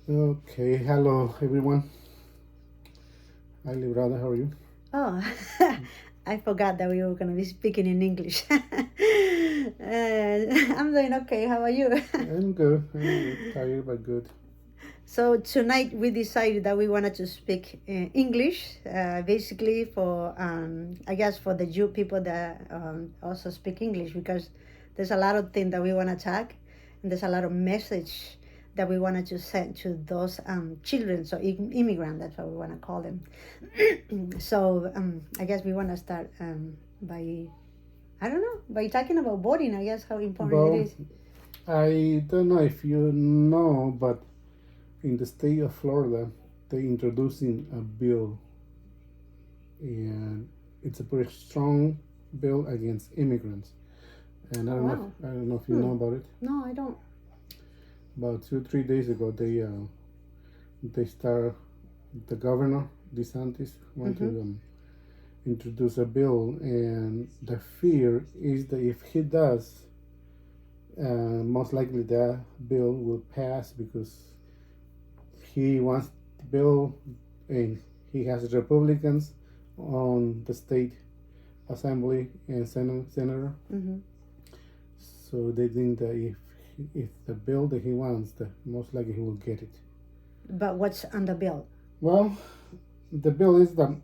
Okay, hello everyone. Hi, Librada, how are you? Oh, I forgot that we were going to be speaking in English. I'm doing okay. How are you? I'm good. I'm good. Tired but good. So tonight we decided that we wanted to speak English, basically for I guess for the Jew people that also speak English, because there's a lot of things that we want to talk, and there's a lot of message that we wanted to send to those children, so immigrant. That's what we want to call them. So I guess we want to start by I don't know by talking about voting. I guess how important it Well, is. I don't know if you know, but in the state of Florida, they introducing a bill, and it's a pretty strong bill against immigrants. And I Oh don't know. wow. I don't know if you Hmm. know about it. No, I don't. About 2 3 days ago, they start. The governor DeSantis want to Mm-hmm. introduce a bill, and the fear is that if he does, most likely that bill will pass because he wants the bill, and he has Republicans on the state assembly and senator. Mm-hmm. So they think that if the bill that he wants, that most likely he will get it. But what's on the bill? Well, the bill is that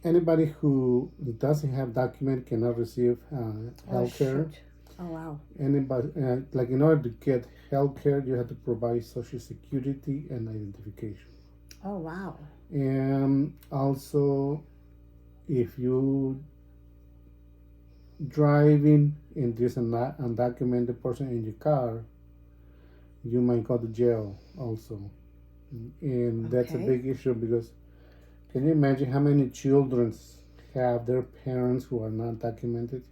anybody who doesn't have document cannot receive Oh health care. shoot! Oh wow! Anybody, like in order to get health care, you have to provide social security and identification. Oh wow! And also, if you driving and there's an undocumented person in your car, you might go to jail also. And that's a Okay, big issue because can you imagine how many children have their parents who are not documented?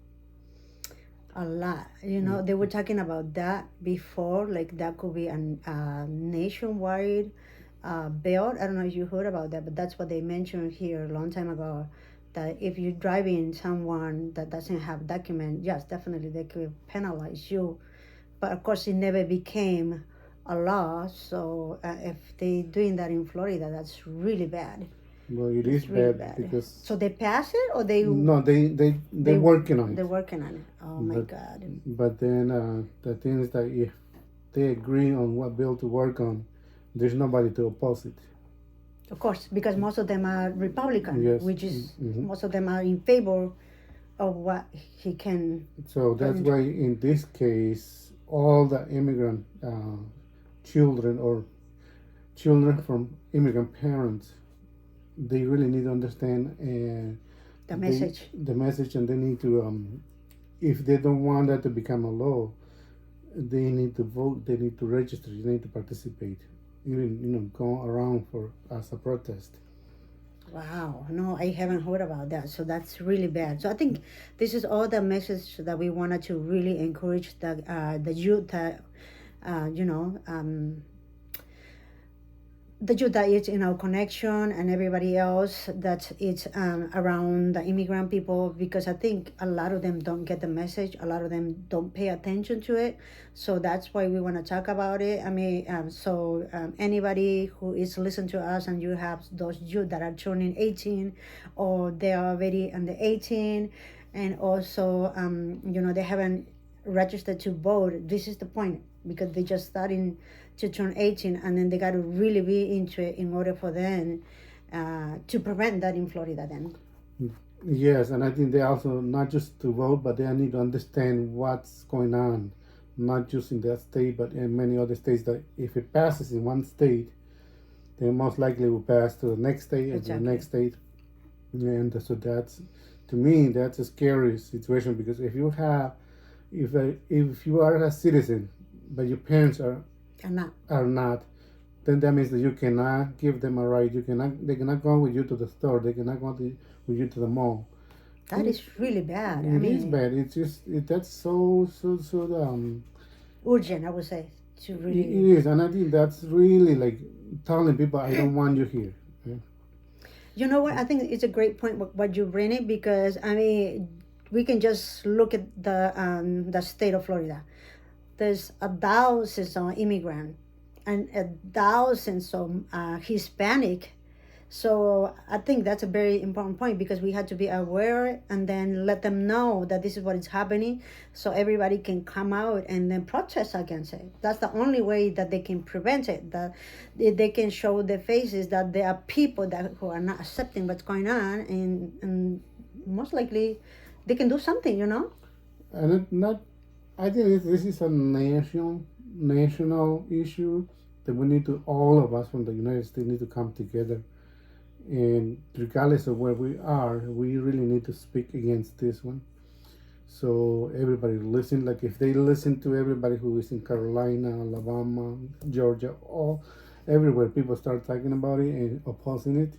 a lot. You know, they were talking about that before. Like that could be a nationwide bill. I don't know if you heard about that, but that's what they mentioned here a long time ago. That if you're driving someone that doesn't have document, yes, definitely they could penalize you. But of course, it never became a law. So if they doing that in Florida, that's really bad. Well, it is It's really bad bad. because So they pass it, or no, they're they working on it. they're working on it. Oh my But God! then the thing is that if they agree on what bill to work on, there's nobody to oppose it. Of course, because most of them are Republican, Yes. which is Hmm. most of them are in favor of what he can So put that's into. why in this case, all the immigrant children or children from immigrant parents, they really need to understand The message. the message, and they need to if they don't want that to become a law, they need to vote, they need to register, they need to participate, even go around for as a protest. Wow, no, I haven't heard about that. So that's really bad. So I think this is all the message that we wanted to really encourage the youth that you know the youth that is in our connection and everybody else that is around the immigrant people, because I think a lot of them don't get the message, a lot of them don't pay attention to it. So that's why we want to talk about it. I mean, anybody who is listening to us and you have those youth that are turning 18 or they are already under 18, and also they haven't registered to vote, this is the point, because they just starting to turn 18, and then they got to really be into it in order for them to prevent that in Florida then. Yes, and I think they also not just to vote, but they need to understand what's going on, not just in that state, but in many other states. That if it passes in one state, then most likely will pass to the next state and to the Exactly. next state. And so that's, to me, that's a scary situation because if you are a citizen, but your parents And now are not, then that means that you cannot give them a right. You cannot They cannot go with you to the store. They cannot go with you to the mall. that And is really bad. I it is mean, bad. It's just that's so urgent, I would say, to it really. is, and I think that's really like telling people I don't want you here. Yeah. You know what? I think it's a great point what you bring it, because I mean, we can just look at the state of Florida. There's a thousands of immigrants and thousands of Hispanic. So I think that's a very important point because we had to be aware and then let them know that this is what is happening, so everybody can come out and then protest against it. That's the only way that they can prevent it. That they can show their faces that there are people that who are not accepting what's going on, and most likely they can do something. And it not, I think this is a national issue that we need to, all of us from the United States need to come together, and regardless of where we are, we really need to speak against this one. So everybody listen. Like if they listen to everybody who is in Carolina, Alabama, Georgia, all everywhere, people start talking about it and opposing it,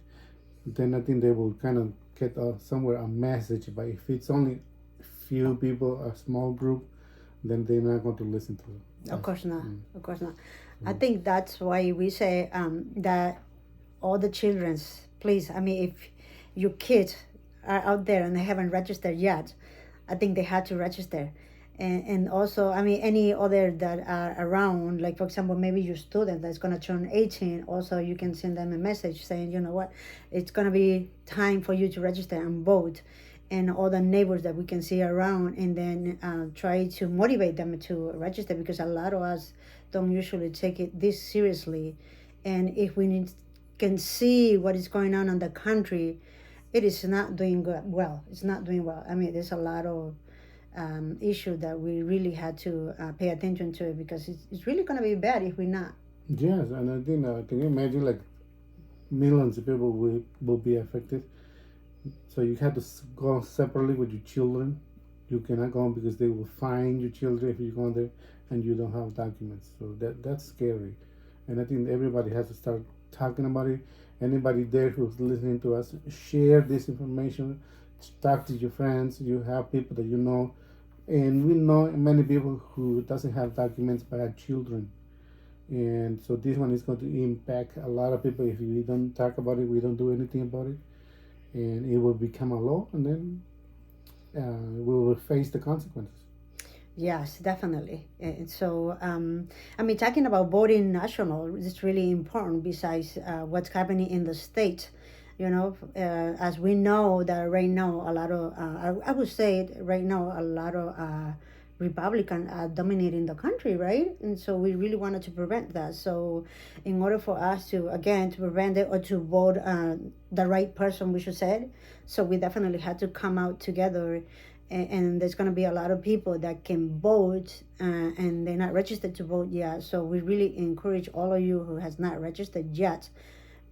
then I think they will kind of get somewhere a message. But if it's only few people, a small group, then they're not going to listen to Of us. course not. Of course not. I think that's why we say that all the children's, please, I mean, if your kids are out there and they haven't registered yet, I think they had to register. And also, I mean, any other that are around, like for example, maybe your student that's going to turn 18, also you can send them a message saying, you know what, it's going to be time for you to register and vote. And all the neighbors that we can see around, and then try to motivate them to register, because a lot of us don't usually take it this seriously. And if we can see what is going on in the country, it is not doing well. It's not doing well. I mean, there's a lot of issue that we really had to pay attention to it, because it's really going to be bad if we're not. Yes, and I think can you imagine like millions of people will be affected. So you have to go separately with your children. You cannot go because they will fine your children if you go there and you don't have documents. So that's scary, and I think everybody has to start talking about it. Anybody there who's listening to us, share this information. Talk to your friends. You have people that you know, and we know many people who doesn't have documents but have children, and so this one is going to impact a lot of people if we don't talk about it. We don't do anything about it, and it will become a law, and then we will face the consequences. Yes, definitely. And so, I mean, talking about voting national is really important. Besides what's happening in the state, as we know that right now a lot of, I would say it right now a lot of Republican are dominating the country, right? And so we really wanted to prevent that. So, in order for us to again to prevent it or to vote the right person, we should say, so we definitely had to come out together, and there's going to be a lot of people that can vote, and they're not registered to vote yet. So we really encourage all of you who has not registered yet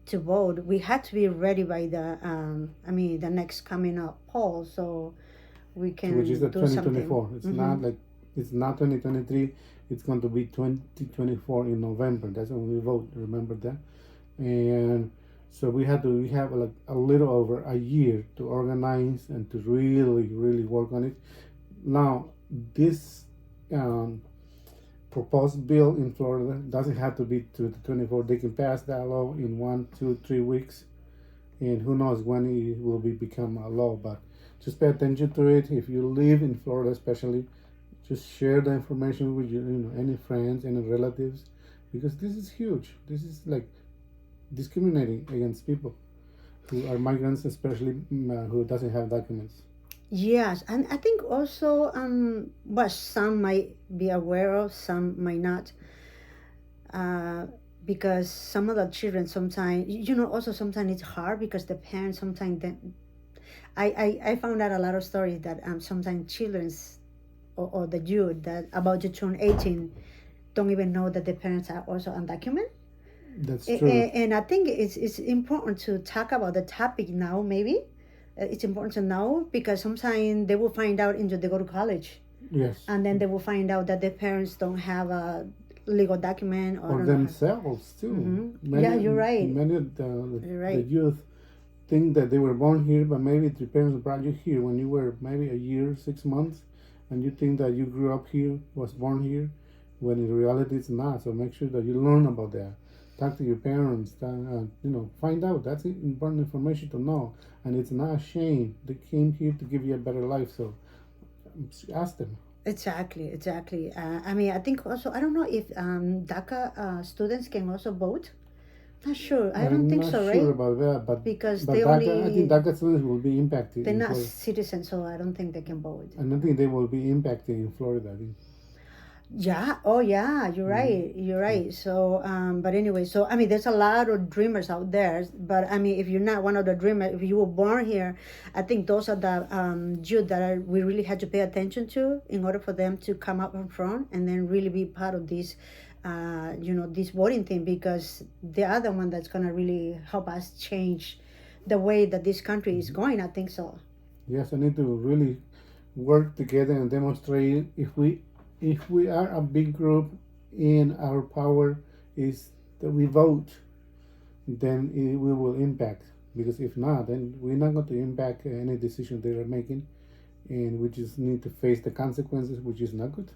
to vote. We had to be ready by the next coming up poll, so we can Which is the do 2024. something. It's not like it's not 2023. It's going to be 2024 in November. That's when we vote. Remember that, and so we have like a little over a year to organize and to really work on it. Now this proposed bill in Florida doesn't have to be to the 24. They can pass that law in 1, 2, 3 weeks, and who knows when it will become a law. But just pay attention to it. If you live in Florida, especially, just share the information with any friends, any relatives, because this is huge. This is like discriminating against people who are migrants, especially who doesn't have documents. Yes, and I think also what some might be aware of, some might not, uh, because some of the children sometimes, also sometimes it's hard because the parents sometimes I found out a lot of stories that sometimes children's or the youth that about to turn 18 don't even know that the parents are also undocumented. That's true. And I think it's important to talk about the topic now. Maybe it's important to know, because sometimes they will find out until they go to college, Yes. and then they will find out that their parents don't have a legal document Or themselves too. Yeah, you're right. Many of You're the right. youth think that they were born here, but maybe your parents brought you here when you were maybe a year, 6 months, and you think that you grew up here, was born here, when in reality it's not. So make sure that you learn about that. Talk to your parents. Find out. That's important information to know, and it's not a shame. They came here to give you a better life. So ask them. Exactly, exactly. I mean, I think also, I don't know if DACA students can also vote. Not sure. I don't I'm think not so, sure right? about that, Because but they DACA, I think only, DACA students will be impacted they're in not Florida, citizens, so I don't think they can vote. and I think they will be impacted in Florida. I think. Yeah. Oh, yeah. You're Mm-hmm. right. You're right. So, but anyway, so I mean, there's a lot of dreamers out there. But I mean, if you're not one of the dreamers, if you were born here, I think those are the youth that we really had to pay attention to in order for them to come up in front and then really be part of this, this voting thing, because they are the one that's gonna really help us change the way that this country is Mm-hmm. going. I think so. Yes, I need to really work together and demonstrate if we are a big group and our power is that we vote, then we will impact. Because if not, then we're not going to impact any decision they are making, and we just need to face the consequences, which is not good.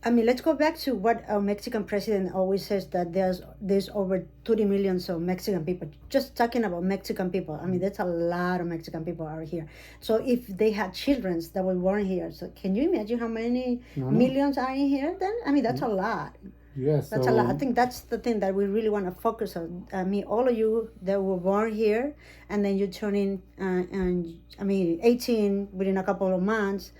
I mean, let's go back to what our Mexican president always says, that there's over 30 million of Mexican people. Just talking about Mexican people, I mean, that's a lot of Mexican people are here. So if they had children that were born here, so can you imagine how many No, no. millions are in here? Then I mean, that's a lot. Yeah, That's a lot. I so think that's the thing that we really want to focus on. I mean, all of you that were born here, and then you turn in, and I mean, 18 within a couple of months,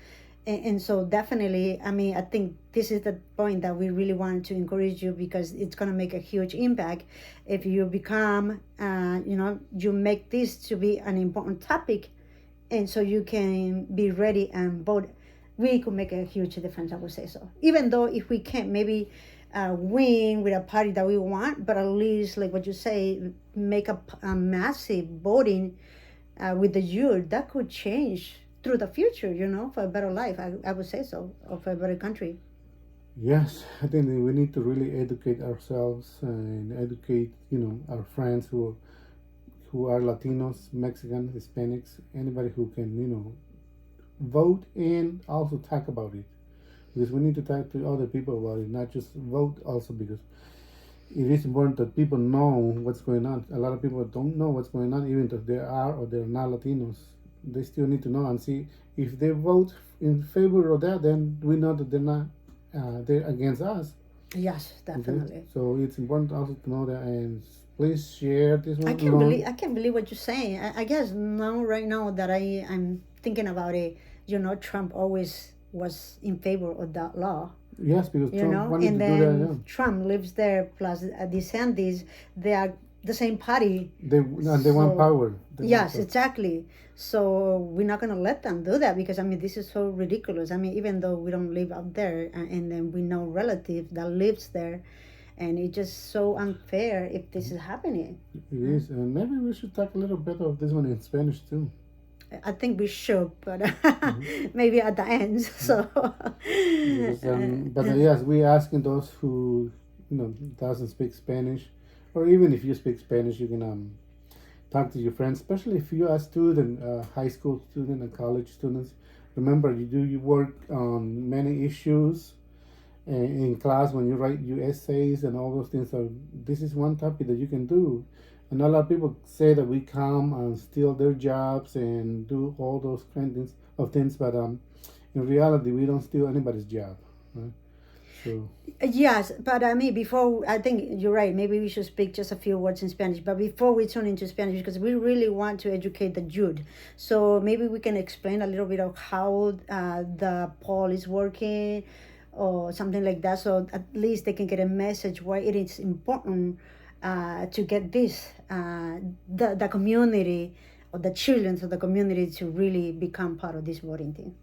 and so definitely, I mean, I think this is the point that we really want to encourage you, because it's going to make a huge impact if you become, you make this to be an important topic, and so you can be ready and vote. We could make a huge difference, I would say so. Even though if we can't maybe win with a party that we want, but at least, like what you say, make a massive voting with the youth, that could change through the future, for a better life. I would say so, or for a better country. yes, I think that we need to really educate ourselves and educate, our friends who are Latinos, Mexican, Hispanics, anybody who can, vote and also talk about it, because we need to talk to other people about it, not just vote. Also, because it is important that people know what's going on. A lot of people don't know what's going on, even if they are or they're not Latinos. They still need to know and see if they vote in favor of that. Then we know that they're against us. Yes, Okay, definitely. so it's important also to know that. And please share this I one can't believe along. I can't believe what you're saying. I guess now, right now that I'm thinking about it, Trump always was in favor of that law. Yes, because Trump wanted And to do that. Yeah. then Trump lives there, plus DeSantis. They are the same party. They want So power. They want yes, power. exactly. So we're not gonna let them do that, because I mean, this is so ridiculous. I mean, even though we don't live out there, and then we know relative that lives there, and it's just so unfair if this is happening. It is, and maybe we should talk a little bit of this one in Spanish too. I think we should, but Mm-hmm. maybe at the end. So, Because, but yes, we asking those who doesn't speak Spanish, or even if you speak Spanish, you can talk to your friends, especially if you are a student, high school student and college students. Remember, you do your work on many issues in class when you write your essays and all those things. So this is one topic that you can do. And a lot of people say that we come and steal their jobs and do all those kind of things, but in reality, we don't steal anybody's job. Right? So yes, but I mean, before, I think you're right. Maybe we should speak just a few words in Spanish. But before we turn into Spanish, because we really want to educate the youth, so maybe we can explain a little bit of how the poll is working, or something like that, so at least they can get a message why it is important to get this the community, or the children of the community, to really become part of this voting thing.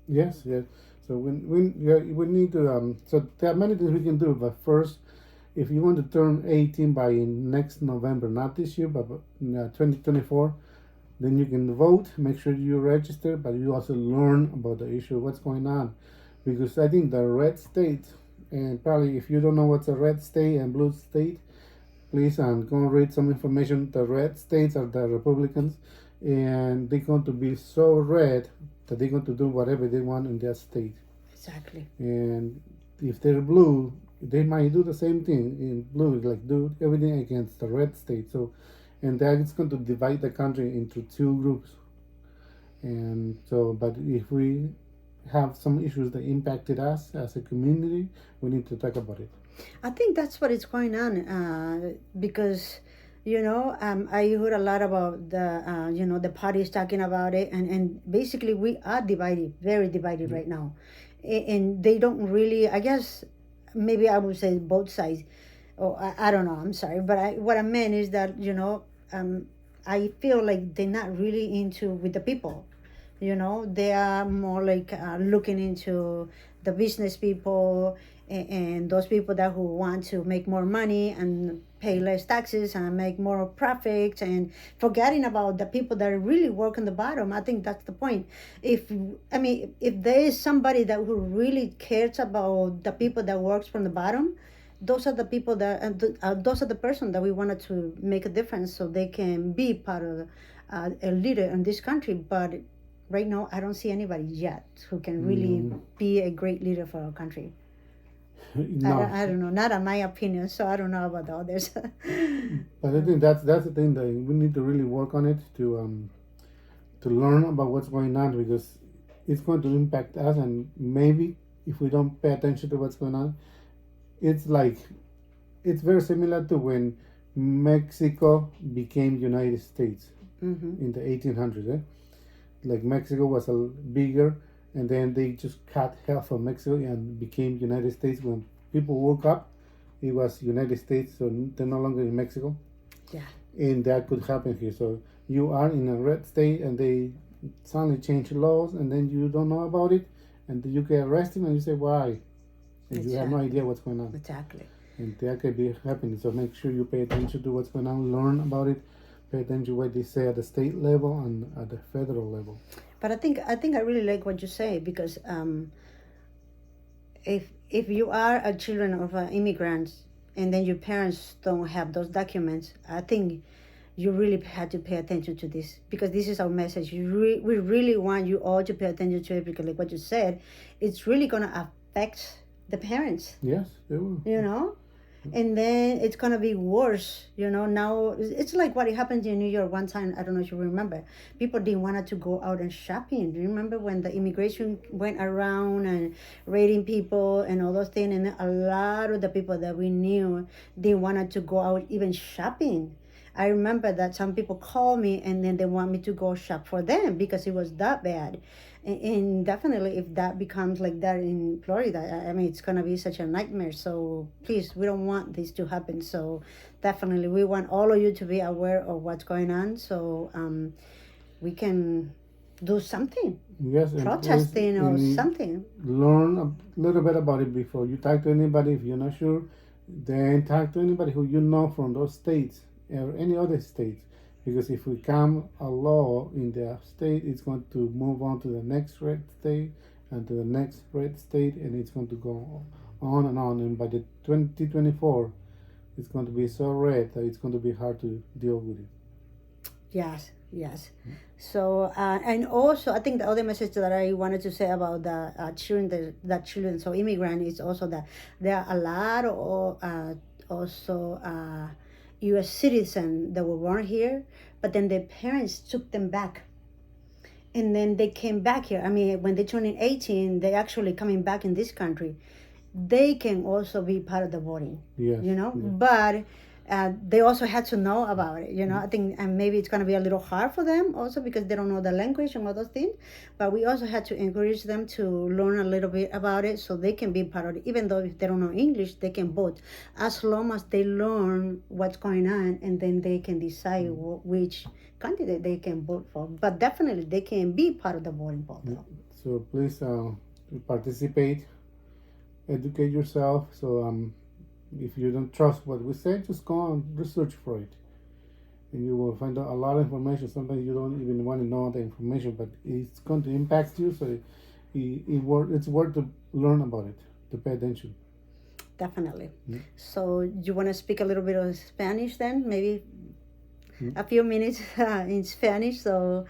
yes, yes. So we need to. So there are many things we can do. But first, if you want to turn 18 by next November, not this year, but 2024, then you can vote. Make sure you register, but you also learn about the issue, what's going on, because I think the red state, and probably if you don't know what's a red state and blue state, please go and read some information. The red states are the Republicans, and they're going to be so red that they're going to do whatever they want in their state. Exactly. And if they're blue, they might do the same thing in blue, like do everything against the red state. So, and that is going to divide the country into two groups. And so, but if we have some issues that impacted us as a community, we need to talk about it. I think that's what is going on because, I heard a lot about the parties talking about it, and basically we are divided, very divided right now. And they don't really, I guess, maybe I would say both sides. Oh, I don't know, I'm sorry. But what I meant is that, I feel like they're not really into with the people. They are more like looking into the business people and those people that who want to make more money and pay less taxes and make more profits, and forgetting about the people that really work on the bottom. I think that's the point. If there is somebody that who really cares about the people that works from the bottom, those are the people that those are the person that we wanted to make a difference so they can be part of a leader in this country. But right now I don't see anybody yet who can really be a great leader for our country. No. I don't know, not in my opinion, so I don't know about the others. But I think that's the thing that we need to really work on it to learn about what's going on, because it's going to impact us, and maybe if we don't pay attention to what's going on, it's like it's very similar to when Mexico became United States in the 1800s. Like Mexico was a bigger, and then they just cut half of Mexico and became United States. When people woke up, it was United States, so they're no longer in Mexico. Yeah. And that could happen here. So you are in a red state, and they suddenly change laws, and then you don't know about it, and you get arrested, and you say why, and you have no idea what's going on. Exactly. And that could be happening. So make sure you pay attention to what's going on, learn about it, pay attention to what they say at the state level and at the federal level. But I think I really like what you say, because if you are a children of immigrants and then your parents don't have those documents, I think you really had to pay attention to this, because this is our message. We really want you all to pay attention to it, because like what you said, it's really going to affect the parents. Yes, they will. And then it's going to be worse. Now it's like what happened in New York one time. I don't know if you remember. People didn't want to go out and shopping. Do you remember when the immigration went around and raiding people and all those things? And a lot of the people that we knew didn't want to go out even shopping. I remember that some people called me and then they want me to go shop for them because it was that bad. And definitely, if that becomes like that in Florida, I mean, it's going to be such a nightmare. So please, we don't want this to happen. So definitely, we want all of you to be aware of what's going on, so we can do something. Yes, protesting or something. Learn a little bit about it before you talk to anybody. If you're not sure, then talk to anybody who you know from those states or any other states. Because if we come a law in the state, it's going to move on to the next red state and to the next red state, and it's going to go on and on. And by the 2024, it's going to be so red that it's going to be hard to deal with it. Yes. So and also, I think the other message that I wanted to say about the children, so immigrant, is also that there are a lot of also U.S. citizens that were born here, but then their parents took them back. And then they came back here. I mean, when they turn 18, they're actually coming back in this country. They can also be part of the voting, yes. But they also had to know about it, I think, and maybe it's going to be a little hard for them also because they don't know the language and all those things. But we also had to encourage them to learn a little bit about it so they can be part of it. Even though if they don't know English, they can vote as long as they learn what's going on, and then they can decide which candidate they can vote for. But definitely they can be part of the voting poll. So please participate, educate yourself. So if you don't trust what we say, just go and research for it, and you will find out a lot of information. Sometimes you don't even want to know the information, but it's going to impact you, so it's worth to learn about it, to pay attention. Definitely. So you want to speak a little bit of Spanish then, maybe a few minutes in Spanish? So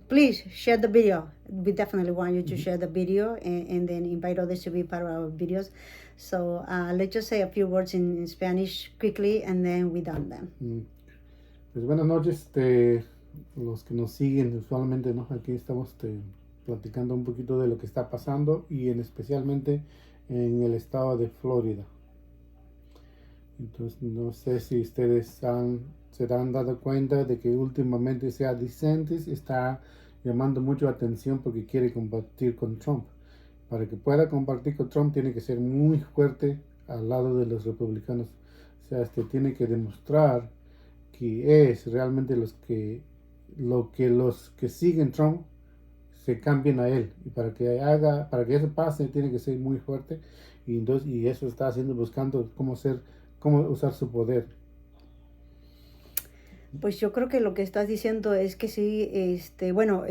please share the video. We definitely want you to share the video, and then invite others to be part of our videos. So let's just say a few words in Spanish quickly, and then we're done then. Pues buenas noches, los que nos siguen usualmente, ¿no? Aquí estamos platicando un poquito de lo que está pasando y especialmente en el estado de Florida. Entonces, no sé si ustedes se han dado cuenta de que últimamente sea DeSantis está llamando mucho atención porque quiere combatir con Trump. Para que pueda compartir con Trump tiene que ser muy fuerte al lado de los republicanos. O sea, tiene que demostrar que es realmente los que siguen Trump se cambien a él. Y para que eso pase tiene que ser muy fuerte. Y eso está haciendo, buscando cómo usar su poder. Pues yo creo que lo que estás diciendo es que sí, bueno,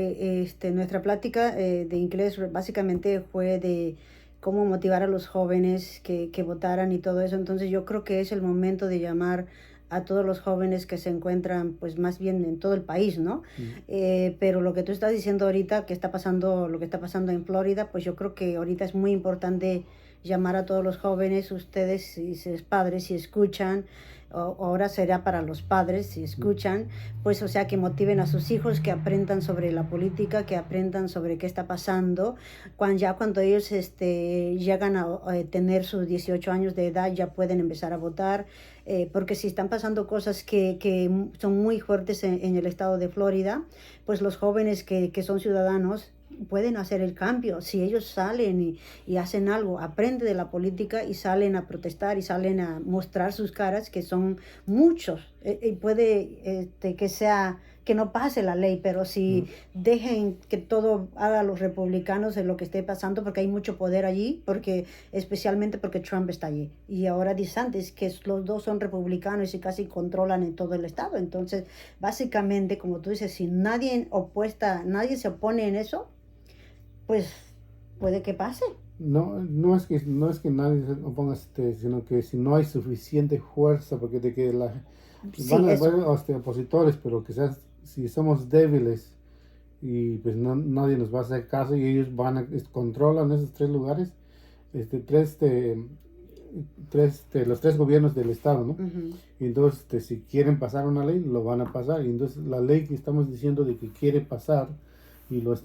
nuestra plática de inglés básicamente fue de cómo motivar a los jóvenes que votaran y todo eso. Entonces yo creo que es el momento de llamar a todos los jóvenes que se encuentran, pues más bien en todo el país, ¿no? Pero lo que tú estás diciendo ahorita, que está pasando, lo que está pasando en Florida, pues yo creo que ahorita es muy importante llamar a todos los jóvenes, ustedes, si es padres, si escuchan, ahora será para los padres, si escuchan, pues o sea, que motiven a sus hijos, que aprendan sobre la política, que aprendan sobre qué está pasando, cuando ellos llegan a tener sus 18 años de edad, ya pueden empezar a votar, porque si están pasando cosas que son muy fuertes en el estado de Florida, pues los jóvenes que son ciudadanos pueden hacer el cambio. Si ellos salen y hacen algo, aprenden de la política y salen a protestar y salen a mostrar sus caras, que son muchos, y puede que no pase la ley, pero si dejen que todo haga los republicanos en lo que esté pasando, porque hay mucho poder allí, especialmente porque Trump está allí. Y ahora DeSantis, que los dos son republicanos y casi controlan en todo el estado. Entonces, básicamente, como tú dices, si nadie se opone en eso, pues puede que pase. No es que nadie se oponga, sino que si no hay suficiente fuerza, porque de que van a haber opositores, pero si somos débiles y pues nadie nos va a hacer caso y ellos controlan esos tres lugares, los tres gobiernos del estado, ¿no? Y entonces, si quieren pasar una ley, lo van a pasar. Y entonces la ley que estamos diciendo de que quiere pasar, y los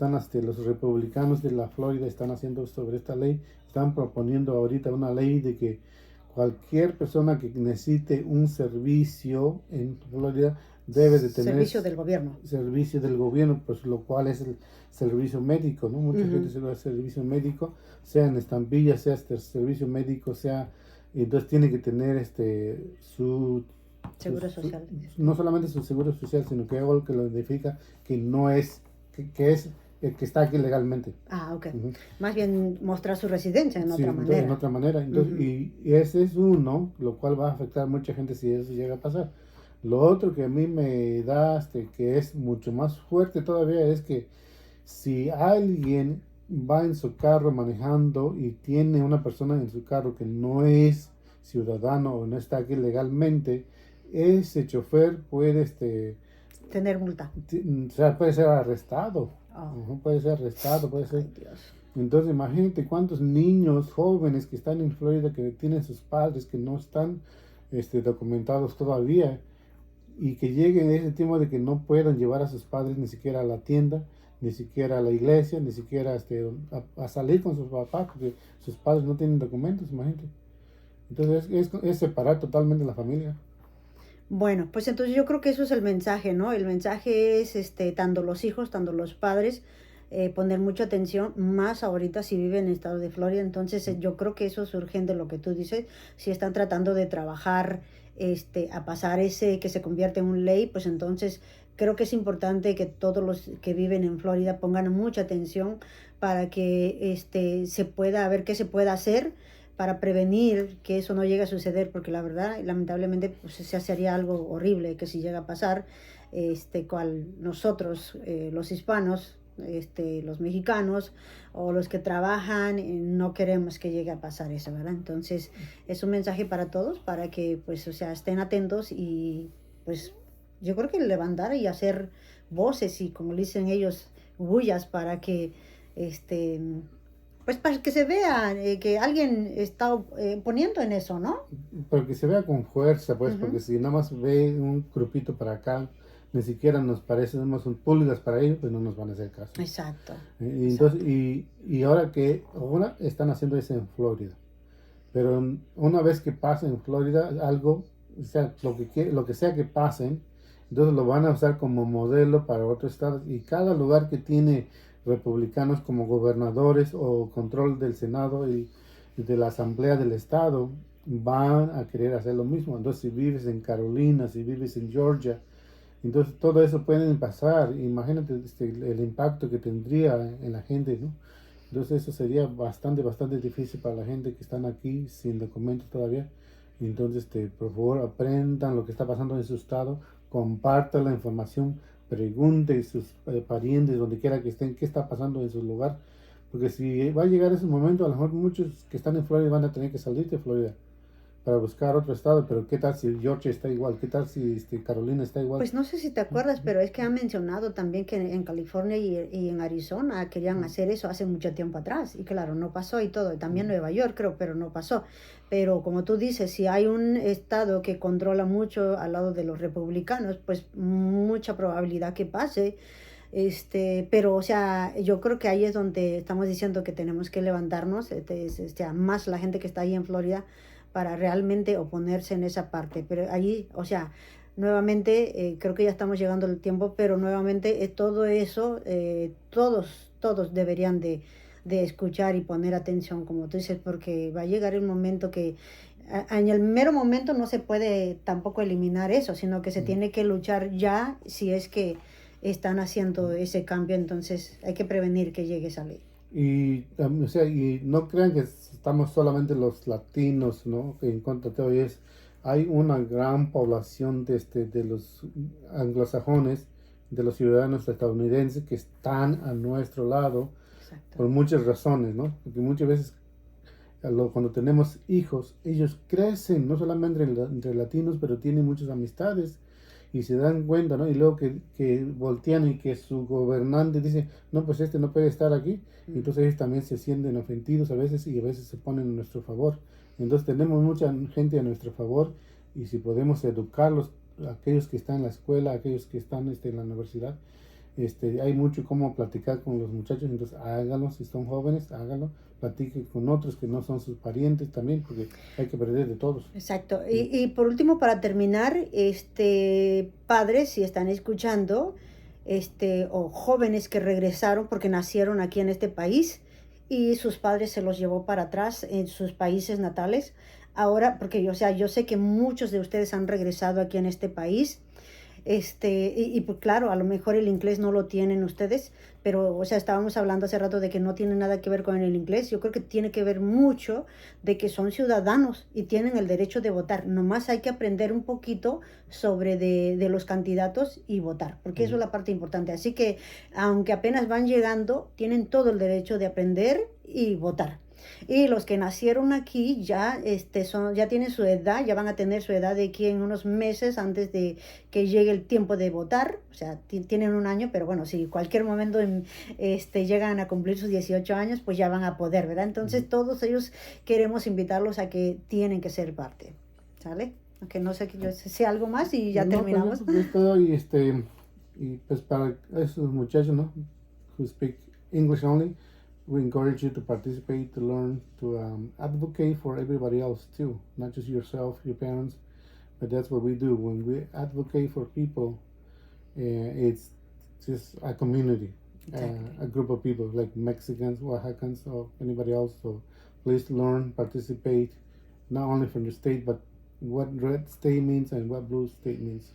republicanos de la Florida están haciendo sobre esta ley, están proponiendo ahorita una ley de que cualquier persona que necesite un servicio en Florida debe de tener servicio del gobierno, pues lo cual es el servicio médico, ¿no? Mucha gente se va al servicio médico, sea en estampillas, sea servicio médico, entonces tiene que tener su seguro social. No solamente su seguro social, sino que algo que lo identifica que no es que está aquí legalmente. Ok. Más bien mostrar su residencia en otra manera. En otra manera. Entonces, y ese es uno, lo cual va a afectar a mucha gente si eso llega a pasar. Lo otro que a mí me da, que es mucho más fuerte todavía, es que si alguien va en su carro manejando y tiene una persona en su carro que no es ciudadano o no está aquí legalmente, ese chofer puede tener multa. O sea, puede ser arrestado. Puede ser. Ay, Dios. Entonces, imagínate cuántos niños jóvenes que están en Florida que tienen sus padres que no están documentados todavía y que lleguen ese tiempo de que no puedan llevar a sus padres ni siquiera a la tienda, ni siquiera a la iglesia, ni siquiera a salir con sus papás porque sus padres no tienen documentos, imagínate. Entonces, es separar totalmente la familia. Bueno, pues entonces yo creo que eso es el mensaje, ¿no? El mensaje es, tanto los hijos, tanto los padres, poner mucha atención, más ahorita si viven en el estado de Florida. Entonces yo creo que eso es urgente lo que tú dices. Si están tratando de trabajar, a pasar que se convierte en una ley, pues entonces creo que es importante que todos los que viven en Florida pongan mucha atención para que se pueda ver qué se puede hacer para prevenir que eso no llegue a suceder, porque la verdad, lamentablemente, pues se haría algo horrible que si llega a pasar, cual nosotros, los hispanos, los mexicanos o los que trabajan, no queremos que llegue a pasar eso, ¿verdad? Entonces, es un mensaje para todos, para que, pues, estén atentos y, pues, yo creo que levantar y hacer voces y, como dicen ellos, bullas para que, pues para que se vea que alguien está poniendo en eso, ¿no? Para que se vea con fuerza, pues, porque si nada más ve un grupito para acá, ni siquiera nos parecemos pulgas para ellos, pues no nos van a hacer caso. Exacto. Y entonces, y ahora están haciendo eso en Florida. Pero una vez que pase en Florida algo, o sea, lo que sea que pasen, entonces lo van a usar como modelo para otros estados. Y cada lugar que tiene republicanos como gobernadores o control del Senado y de la Asamblea del Estado, van a querer hacer lo mismo. Entonces, si vives en Carolina, si vives en Georgia, entonces todo eso puede pasar. Imagínate el impacto que tendría en la gente, ¿no? Entonces eso sería bastante difícil para la gente que están aquí sin documentos todavía. Entonces, por favor, aprendan lo que está pasando en su estado, compartan la información, pregunten a sus parientes, donde quiera que estén, qué está pasando en su lugar. Porque si va a llegar ese momento, a lo mejor muchos que están en Florida van a tener que salir de Florida para buscar otro estado, pero ¿qué tal si Georgia está igual? ¿Qué tal si Carolina está igual? Pues no sé si te acuerdas, pero es que han mencionado también que en California y en Arizona querían hacer eso hace mucho tiempo atrás. Y claro, no pasó y todo. Y también Nueva York creo, pero no pasó. Pero como tú dices, si hay un estado que controla mucho al lado de los republicanos, pues mucha probabilidad que pase. Pero, o sea, yo creo que ahí es donde estamos diciendo que tenemos que levantarnos, más la gente que está ahí en Florida, para realmente oponerse en esa parte. Pero allí, o sea, nuevamente, creo que ya estamos llegando al tiempo, pero nuevamente todo eso, todos deberían de escuchar y poner atención, como tú dices, porque va a llegar el momento que en el mero momento no se puede tampoco eliminar eso, sino que se tiene que luchar ya si es que están haciendo ese cambio, entonces hay que prevenir que llegue esa ley. Y, o sea, y no crean que estamos solamente los latinos, ¿no? Que en contra de todo hay una gran población de los anglosajones, de los ciudadanos estadounidenses que están a nuestro lado. Exacto. Por muchas razones, ¿no? Porque muchas veces cuando tenemos hijos, ellos crecen no solamente entre latinos, pero tienen muchas amistades y se dan cuenta, ¿no? Y luego que voltean y que su gobernante dice, no, pues este no puede estar aquí. Y entonces ellos también se sienten ofendidos a veces y a veces se ponen a nuestro favor. Entonces tenemos mucha gente a nuestro favor y si podemos educarlos, aquellos que están en la escuela, aquellos que están en la universidad, hay mucho como platicar con los muchachos, entonces háganlo, si son jóvenes, háganlo, platiquen con otros que no son sus parientes también, porque hay que aprender de todos. Exacto. Y por último, para terminar, padres, si están escuchando, o jóvenes que regresaron porque nacieron aquí en este país y sus padres se los llevó para atrás en sus países natales. Ahora, porque yo, o sea, yo sé que muchos de ustedes han regresado aquí en este país. Pues claro, a lo mejor el inglés no lo tienen ustedes, pero, o sea, estábamos hablando hace rato de que no tiene nada que ver con el inglés. Yo creo que tiene que ver mucho de que son ciudadanos y tienen el derecho de votar. Nomás hay que aprender un poquito sobre de los candidatos y votar, porque eso es la parte importante. Así que, aunque apenas van llegando, tienen todo el derecho de aprender y votar. Y los que nacieron aquí ya, ya tienen su edad, ya van a tener su edad de aquí en unos meses antes de que llegue el tiempo de votar. O sea, tienen un año, pero bueno, si cualquier momento llegan a cumplir sus 18 años, pues ya van a poder, ¿verdad? Entonces todos ellos queremos invitarlos a que tienen que ser parte, ¿sale? Aunque no sé, que yo sé algo más y ya No, terminamos. pues todo y pues para esos muchachos, ¿no? Who speak English only, we encourage you to participate, to learn, to advocate for everybody else too, not just yourself, your parents, but that's what we do. When we advocate for people, it's just a community, Exactly. a group of people like Mexicans, Oaxacans, or anybody else. So please learn, participate, not only from your state, but what red state means and what blue state means.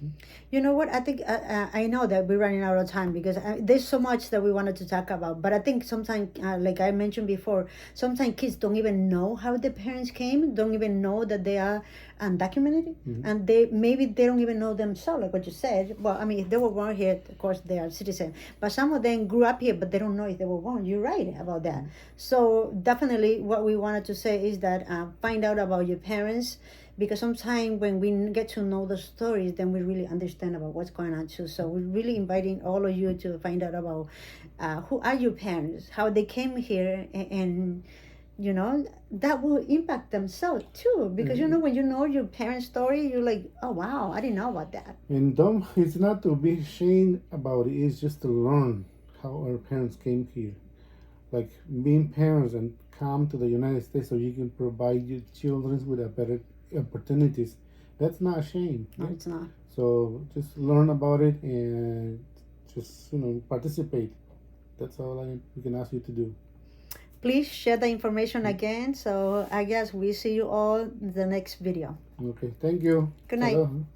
You know what? I think I know that we're running out of time because there's so much that we wanted to talk about. But I think sometimes, like I mentioned before, sometimes kids don't even know how the parents came, don't even know that they are undocumented, and they don't even know themselves, like what you said. Well, I mean, if they were born here, of course they are citizens. But some of them grew up here, but they don't know if they were born. You're right about that. So definitely, what we wanted to say is that find out about your parents, because sometimes when we get to know the stories, then we really understand about what's going on too. So we're really inviting all of you to find out about who are your parents, how they came here, and you know, that will impact themselves too. Because you know, when you know your parents' story, you're like, oh wow, I didn't know about that. And don't, it's not to be ashamed about it, it's just to learn how our parents came here. Like being parents and come to the United States so you can provide your children with a better opportunities. That's not shame. No, Yeah? it's not. So just learn about it and just participate. That's all we can ask you to do. Please share the information again. So I guess we see you all in the next video. Okay, thank you. Good night. Hello.